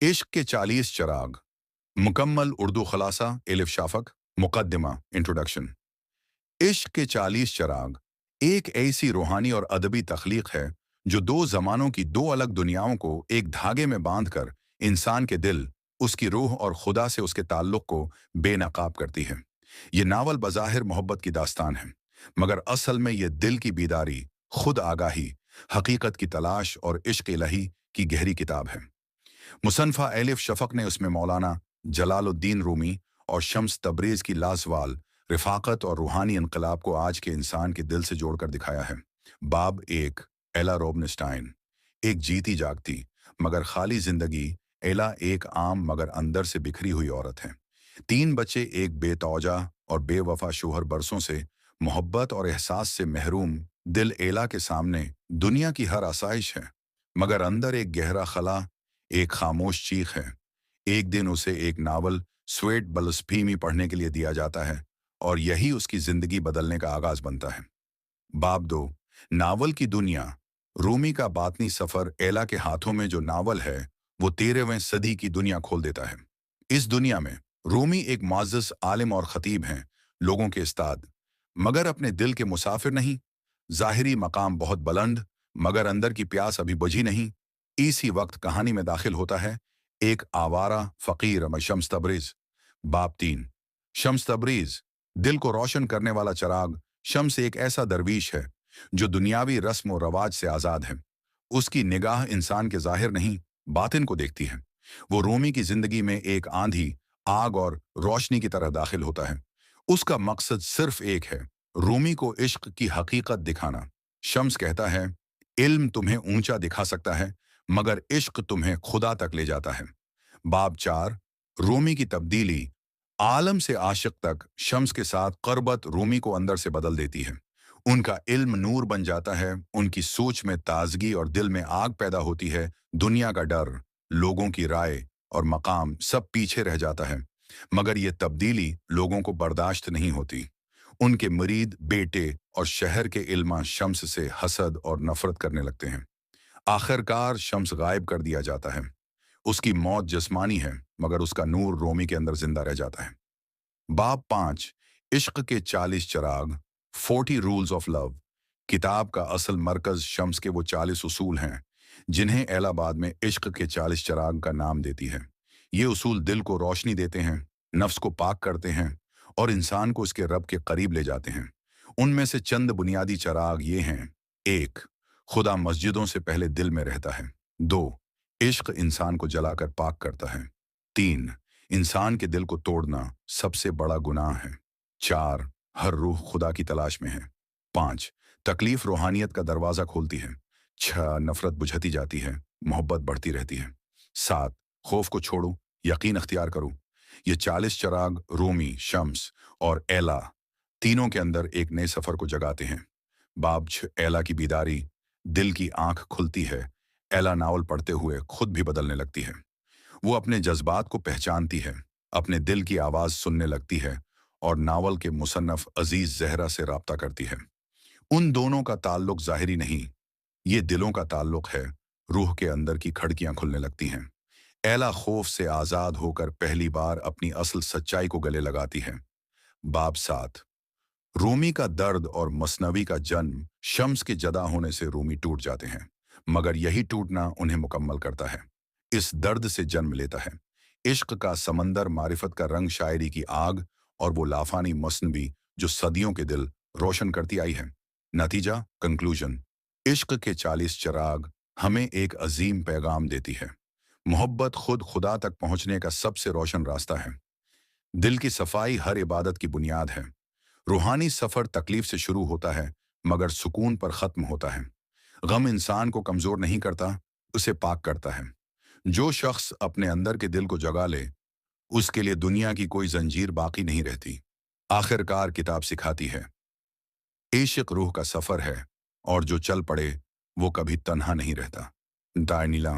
इश्क के 40 चराग। मुकम्मल उर्दू खलासा एलिफ शाफक। मुकद्दिमा इंट्रोडक्शन। इश्क के 40 चराग एक ऐसी रूहानी और अदबी तख्लीक है जो दो जमानों की दो अलग दुनियाओं को एक धागे में बांधकर इंसान के दिल, उसकी रूह और खुदा से उसके ताल्लुक को बेनकाब करती है। ये नावल बज़ाहिर मोहब्बत की दास्तान है, मगर असल में ये दिल की बीदारी, खुद आगाही, हकीकत की तलाश और इश्क इलाही की गहरी किताब है। मुसन्फ़ा एलिफ शफ़क़ ने उसमें मौलाना जलालुद्दीन रूमी और शम्स तबरीज़ की लाज़वाल रिफ़ाक़त और रूहानी इनकलाब को आज के इंसान के दिल से जोड़कर दिखाया है। बाब एक। एला रोबनस्टाइन। एक जीती जागती मगर खाली जिंदगी। एला एक आम मगर अंदर से बिखरी हुई औरत है। तीन बच्चे, एक बेतौजा और बेवफा शोहर, बरसों से मोहब्बत और एहसास से महरूम दिल एला के सामने दुनिया की हर आसाइश है, मगर अंदर एक गहरा खला, एक खामोश चीख है। एक दिन उसे एक नावल स्वेट बलस्फीमी पढ़ने के लिए दिया जाता है और यही उसकी जिंदगी बदलने का आगाज बनता है। बाब दो। नावल की दुनिया। रूमी का बातनी सफर एला के हाथों में जो नावल है वो 13वीं सदी की दुनिया खोल देता है। इस दुनिया में रूमी एक मुअज़्ज़ज़ आलिम और खतीब हैं, लोगों के उस्ताद, मगर अपने दिल के मुसाफिर नहीं। ज़ाहिरी मकाम बहुत बुलंद, मगर अंदर की प्यास अभी बुझी नहीं। इसी वक्त कहानी में दाखिल होता है एक आवारा फ़कीर शम्स तबरीज़। बाब तीन। शम्स तबरीज़, दिल को रोशन करने वाला चिराग। शम्स एक ऐसा दरवीश है जो दुनियावी रस्म और रवाज से आज़ाद है। उसकी निगाह इंसान के ज़ाहिर नहीं, बातिन को देखती है। वो रूमी की जिंदगी में एक आंधी, आग और रोशनी की तरह दाखिल होता है। उसका मकसद सिर्फ एक है, रूमी को इश्क की हकीकत दिखाना। शम्स कहता है, इल्म तुम्हें ऊंचा दिखा सकता है, मगर इश्क तुम्हें खुदा तक ले जाता है। बाब चार। रूमी की तब्दीली। आलम से आशिक तक शम्स के साथ क़रबत रूमी को अंदर से बदल देती है। उनका इल्म नूर बन जाता है, उनकी सोच में ताजगी और दिल में आग पैदा होती है। दुनिया का डर, लोगों की राय और मकाम सब पीछे रह जाता है, मगर ये तब्दीली लोगों को बर्दाश्त नहीं होती। उनके मुरीद, बेटे और शहर के इल्मा शम्स से हसद और नफरत करने लगते हैं। आखिरकार शम्स गायब कर दिया जाता है। उसकी मौत जिस्मानी है, मगर उसका नूर रोमी के अंदर जिंदा रह जाता है। बाब पांच। इश्क के 40 चराग। 40 रूल्स ऑफ लव। किताब का असल मरकज शम्स के वो 40 उसूल हैं जिन्हें एलाबाद में इश्क के 40 चराग का नाम देती है। ये उसूल दिल को रोशनी देते हैं, नफ्स को पाक करते हैं और इंसान को इसके रब के करीब ले जाते हैं। उनमें से चंद बुनियादी चराग ये हैं। एक, खुदा मस्जिदों से पहले दिल में रहता है। दो, इश्क इंसान को जलाकर पाक करता है। तीन, इंसान के दिल को तोड़ना सबसे बड़ा गुनाह है। चार, हर रूह खुदा की तलाश में है। पांच, तकलीफ रूहानियत का दरवाजा खोलती है। छह, नफरत बुझती जाती है, मोहब्बत बढ़ती रहती है। सात, खौफ को छोड़ो, यकीन अख्तियार करो। ये 40 चराग रूमी, शम्स और एला तीनों के अंदर एक नए सफर को जगाते हैं। बाब छह। एला की बीदारी। दिल की आंख खुलती है। एला नावल पढ़ते हुए खुद भी बदलने लगती है। वो अपने जज्बात को पहचानती है, अपने दिल की आवाज सुनने लगती है और नावल के मुसन्नफ अजीज जहरा से राब्ता करती है। उन दोनों का ताल्लुक जाहिरी नहीं, ये दिलों का ताल्लुक है। रूह के अंदर की खिड़कियां खुलने लगती हैं। एला खौफ से आजाद होकर पहली बार अपनी असल सच्चाई को गले लगाती है। बाब सात। रूमी का दर्द और मसनवी का जन्म। शम्स के जदा होने से रूमी टूट जाते हैं, मगर यही टूटना उन्हें मुकम्मल करता है। इस दर्द से जन्म लेता है इश्क का समंदर, मारिफत का रंग, शायरी की आग और वो लाफानी मसनवी जो सदियों के दिल रोशन करती आई है। नतीजा, कंक्लूजन। इश्क के 40 चराग हमें एक अजीम पैगाम देती है। मोहब्बत खुद खुदा तक पहुंचने का सबसे रोशन रास्ता है। दिल की सफाई हर इबादत की बुनियाद है। रूहानी सफर तकलीफ से शुरू होता है, मगर सुकून पर खत्म होता है। गम इंसान को कमजोर नहीं करता, उसे पाक करता है। जो शख्स अपने अंदर के दिल को जगा ले, उसके लिए दुनिया की कोई जंजीर बाकी नहीं रहती। आखिरकार किताब सिखाती है, इश्क रूह का सफर है और जो चल पड़े वो कभी तन्हा नहीं रहता। दानिला।